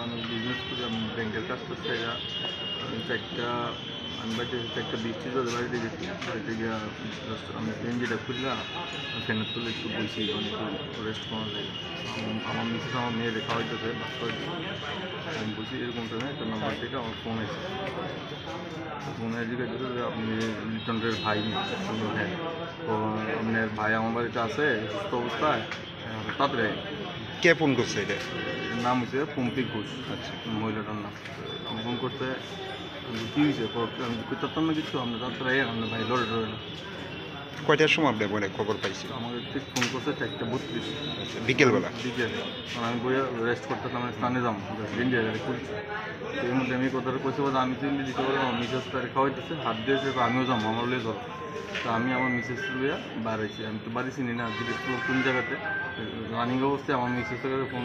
আমি বিজনেস করি, আমি ব্যাংকের কাজ করতে চারটা আমি বাড়িতে চারটা বৃষ্টি জলে বাড়িতে গেছি। বাড়িতে গিয়ে জাস্ট আমি গেঞ্জিটা খুললাম, ফ্যানের তুলে একটু বইছি, অনেক রেস্ট করা যায়। আমার মিসেস আমার মেয়ের খাওয়াইতেছে, ভাত খাওয়াইতেছে। আমি বলছি এরকম টাইমে একটা নাম্বার থেকে আমার ফোন এসেছে। ফোনে জিজ্ঞাসা যে আপনি লিটনের ভাই নাকি? হ্যাঁ। তো আপনার ভাই আমার বাড়িতে আছে সুস্থ অবস্থায়, তাড়াতাড়ি আইন। কে ফোন করছে এটা? এর নাম হচ্ছে পম্পি ঘোষ, আচ্ছা, মহিলাটার নাম। আমি ফোন করতে কী হয়েছে? আমি করতাম না কিছু, আমরা তাড়াতাড়ি আইন, আপনার ভাই লড়ে টড়ে না। কয়টার সময় আপনি মনে খবর পাইছিল? আমাকে ঠিক ফোন করছে 4:32। আচ্ছা, বিকেলবেলা। বিকেলে আমি বইয়া রেস্ট করতেছিলাম, আমি স্নানে যাবো, ইন্ডিয়া গাড়ি খুলছি। তো এর মধ্যে আমি কথাটা কইতে বলতে আমি তো ইন্ডিয়া দিতে পারবো, আমার মিসেস তার খাওয়াইতেছে, হাত দিয়েছে, আমিও যাবো, আমার লিয়ে যাবো। তো আমি আমার মিসেস লিয়া বাড়াইছি, আমি তো বাড়ি চিনি না, জিজ্ঞেস করবো কোন জায়গাতে। রানিং অবস্থায় আমার মিসেসের কাছে ফোন